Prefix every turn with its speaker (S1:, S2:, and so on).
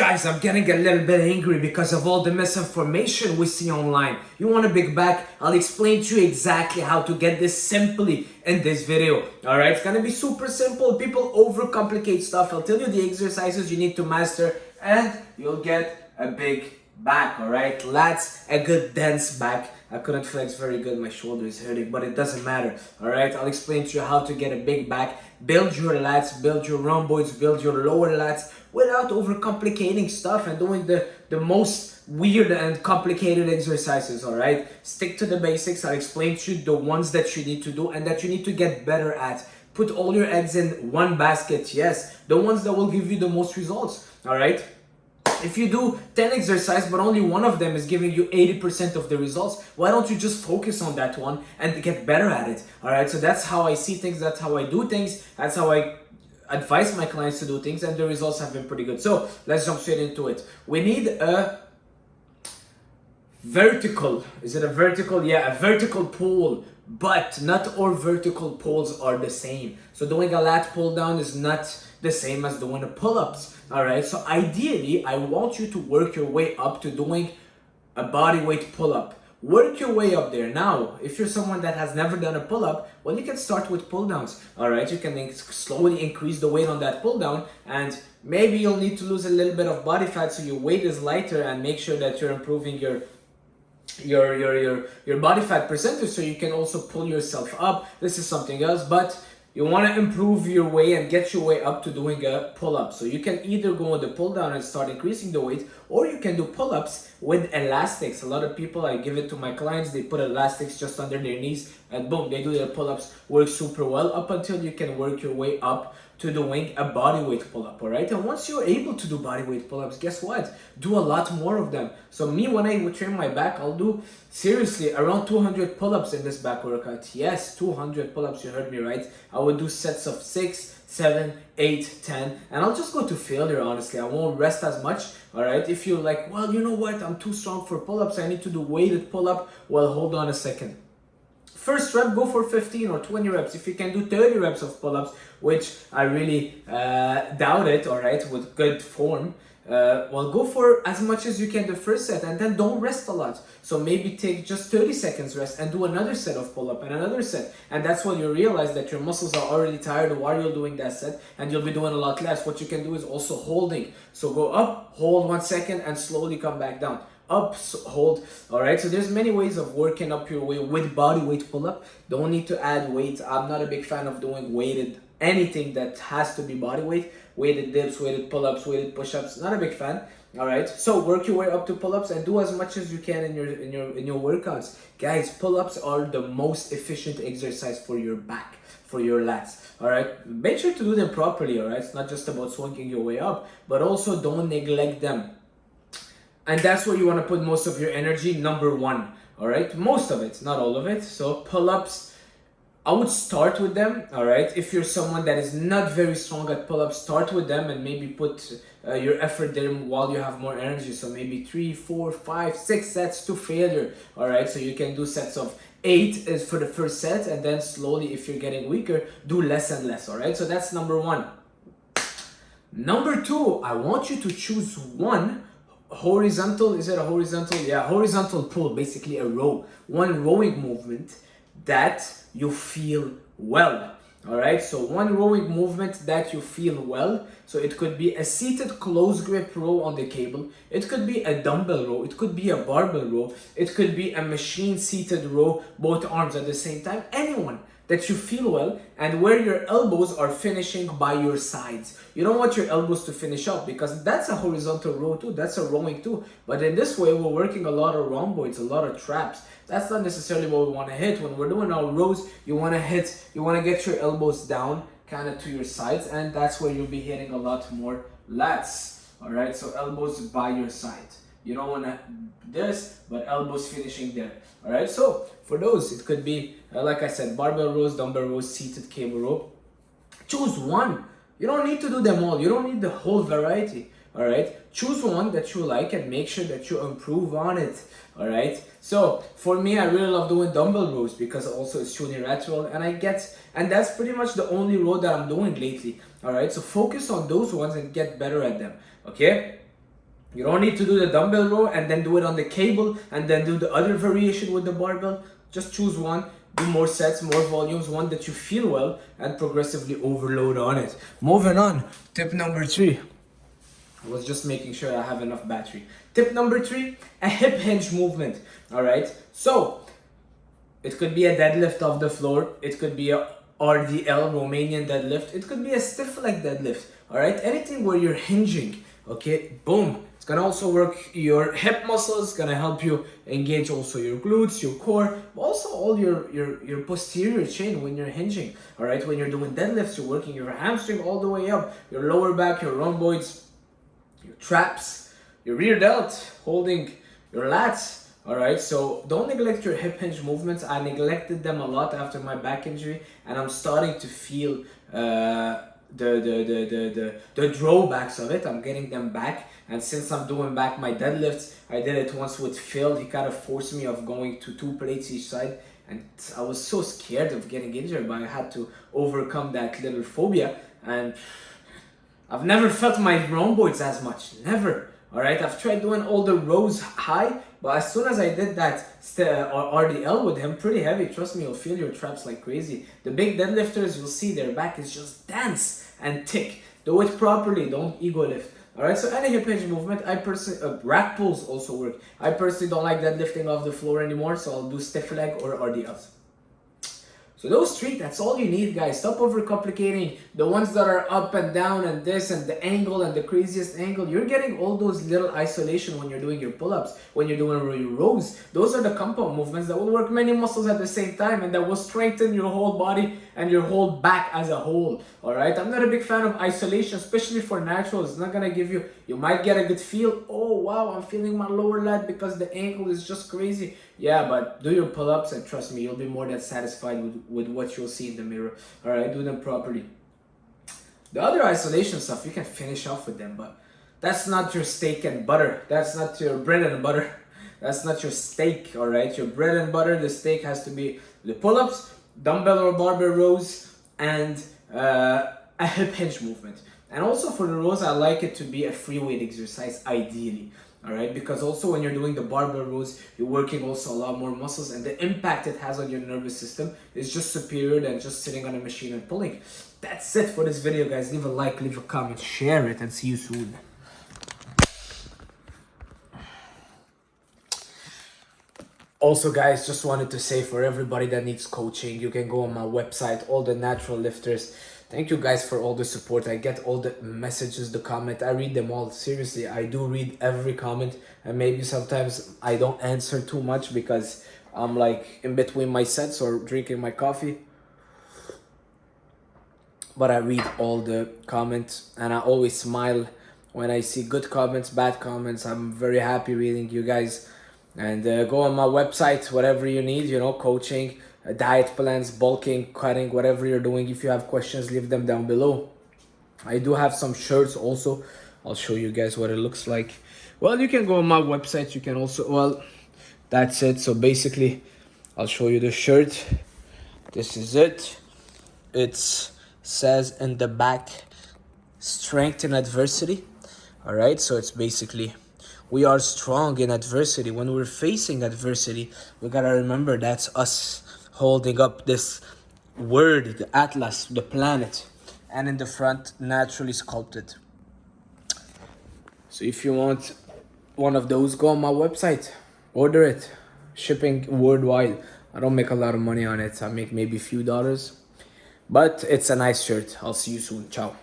S1: Guys, I'm getting a little bit angry because of all the misinformation we see online. You want a big back? I'll explain to you exactly how to get this simply in this video. Alright, it's gonna be super simple. People overcomplicate stuff. I'll tell you the exercises you need to master and you'll get a big back. Alright, lats, a good dense back. I couldn't flex very good, my shoulder is hurting, but it doesn't matter. Alright, I'll explain to you how to get a big back. Build your lats, build your rhomboids, build your lower lats without overcomplicating stuff and doing the most weird and complicated exercises. Alright, stick to the basics. I'll explain to you the ones that you need to do and that you need to get better at. Put all your eggs in one basket. Yes, the ones that will give you the most results. Alright, if you do 10 exercises but only one of them is giving you 80% of the results, why don't you just focus on that one and get better at it? Alright, so that's how I see things, that's how I do things, that's how I advise my clients to do things, and the results have been pretty good. So let's jump straight into it. We need a vertical, is it a vertical? Yeah, a vertical pull, but not all vertical pulls are the same. So doing a lat pull down is not the same as doing a pull-ups. Alright, so ideally I want you to work your way up to doing a body weight pull-up. Work your way up there. Now, if you're someone that has never done a pull-up, well, you can start with pull-downs. Alright, you can slowly increase the weight on that pull-down, and maybe you'll need to lose a little bit of body fat so your weight is lighter, and make sure that you're improving your body fat percentage so you can also pull yourself up. This is something else, but you want to improve your way and get your way up to doing a pull-up. So you can either go on the pull-down and start increasing the weight, or you can do pull-ups with elastics. A lot of people, I give it to my clients, they put elastics just under their knees and boom, they do their pull-ups, work super well up until you can work your way up to doing a body weight pull-up, alright? And once you're able to do body weight pull-ups, guess what? Do a lot more of them. So me, when I would train my back, I'll do seriously around 200 pull-ups in this back workout. Yes, 200 pull-ups, you heard me right. I would do sets of 6, 7, 8, 10, and I'll just go to failure, honestly. I won't rest as much, alright? If you're like, well, you know what, I'm too strong for pull-ups, I need to do weighted pull-up, well, hold on a second. First rep, go for 15 or 20 reps. If you can do 30 reps of pull-ups, which I really doubt it, alright, with good form, well, go for as much as you can the first set and then don't rest a lot. So maybe take just 30 seconds rest and do another set of pull-up and another set. And that's when you realize that your muscles are already tired while you're doing that set and you'll be doing a lot less. What you can do is also holding. So go up, hold 1 second and slowly come back down. Up, hold. Alright, so there's many ways of working up your way with body weight pull-up. Don't need to add weight. I'm not a big fan of doing weighted anything that has to be body weight. Weighted dips, weighted pull-ups, weighted push-ups. Not a big fan. Alright, so work your way up to pull-ups and do as much as you can in your workouts. Guys, pull-ups are the most efficient exercise for your back, for your lats. Alright, make sure to do them properly. Alright, it's not just about swinging your way up, but also don't neglect them. And that's where you want to put most of your energy, number one. Alright, most of it, not all of it. So pull-ups, I would start with them. Alright, if you're someone that is not very strong at pull-ups, start with them and maybe put your effort there while you have more energy. So maybe 3, 4, 5, 6 sets to failure. Alright, so you can do sets of 8 is for the first set, and then slowly, if you're getting weaker, do less and less. Alright, so that's number one. Number two, I want you to choose one horizontal, is it a horizontal? Yeah, horizontal pull, basically a row. One rowing movement that you feel well. Alright, so one rowing movement that you feel well. So it could be a seated close grip row on the cable. It could be a dumbbell row. It could be a barbell row. It could be a machine seated row, both arms at the same time. Anyone that you feel well and where your elbows are finishing by your sides. You don't want your elbows to finish up because that's a horizontal row too, that's a rowing too. But in this way, we're working a lot of rhomboids, a lot of traps. That's not necessarily what we want to hit. When we're doing our rows, you want to get your elbows down kind of to your sides, and that's where you'll be hitting a lot more lats. Alright, so elbows by your side. You don't want to this, but elbows finishing there. Alright, so for those, it could be, like I said, barbell rows, dumbbell rows, seated cable row. Choose one. You don't need to do them all. You don't need the whole variety. Alright, choose one that you like and make sure that you improve on it. Alright, so for me, I really love doing dumbbell rows because also it's unilateral and that's pretty much the only row that I'm doing lately. Alright, so focus on those ones and get better at them. Okay. You don't need to do the dumbbell row and then do it on the cable and then do the other variation with the barbell. Just choose one, do more sets, more volumes, one that you feel well, and progressively overload on it. Moving on, tip number 3. I was just making sure I have enough battery. Tip number 3, a hip hinge movement. All right, so it could be a deadlift off the floor. It could be a RDL, Romanian deadlift. It could be a stiff leg deadlift. All right, anything where you're hinging. Okay, boom. It's gonna also work your hip muscles. It's gonna help you engage also your glutes, your core, but also all your posterior chain when you're hinging. All right, when you're doing deadlifts, you're working your hamstring all the way up, your lower back, your rhomboids, your traps, your rear delt, holding your lats. All right, so don't neglect your hip hinge movements. I neglected them a lot after my back injury, and I'm starting to feel the drawbacks of it. I'm getting them back, and since I'm doing back my deadlifts, I did it once with Phil. He kind of forced me of going to 2 plates each side, and I was so scared of getting injured, but I had to overcome that little phobia, and I've never felt my rhomboids as much, never. All right, I've tried doing all the rows high, but as soon as I did that RDL with him, pretty heavy, trust me, you'll feel your traps like crazy. The big deadlifters, you'll see their back is just dense and thick. Do it properly, don't ego lift. All right, so any hip hinge movement, I personally, rack pulls also work. I personally don't like deadlifting off the floor anymore, so I'll do stiff leg or RDLs. So those 3, that's all you need, guys. Stop overcomplicating the ones that are up and down and this and the angle and the craziest angle. You're getting all those little isolation when you're doing your pull-ups, when you're doing your rows. Those are the compound movements that will work many muscles at the same time and that will strengthen your whole body and your whole back as a whole. All right, I'm not a big fan of isolation, especially for natural. It's not gonna give you, you might get a good feel. Oh wow, I'm feeling my lower lat because the angle is just crazy. Yeah, but do your pull-ups and trust me, you'll be more than satisfied with what you'll see in the mirror. All right, do them properly. The other isolation stuff, you can finish off with them, but that's not your steak and butter. That's not your bread and butter. That's not your steak, all right? Your bread and butter, the steak has to be the pull-ups, dumbbell or barbell rows, and a hip hinge movement. And also for the rows, I like it to be a free weight exercise, ideally. All right, because also when you're doing the barbell rows, you're working also a lot more muscles, and the impact it has on your nervous system is just superior than just sitting on a machine and pulling. That's it for this video, guys. Leave a like, leave a comment, share it, and see you soon. Also, guys, just wanted to say for everybody that needs coaching, you can go on my website, all the natural lifters. Thank you guys for all the support. I get all the messages, the comment. I read them all. Seriously, I do read every comment. And maybe sometimes I don't answer too much because I'm like in between my sets or drinking my coffee. But I read all the comments and I always smile when I see good comments, bad comments. I'm very happy reading you guys. And go on my website, whatever you need, you know, coaching, diet plans, bulking, cutting, whatever you're doing. If you have questions, leave them down below. I do have some shirts also. I'll show you guys what it looks like. Well, you can go on my website. You can also, well, that's it. So basically, I'll show you the shirt. This is it. It says in the back, strength in adversity. All right, so it's basically, we are strong in adversity. When we're facing adversity, we gotta remember that's us holding up this word, the atlas, the planet, and in the front, naturally sculpted. So if you want one of those, go on my website, order it. Shipping worldwide. I don't make a lot of money on it. I make maybe a few dollars, but it's a nice shirt. I'll see you soon. Ciao.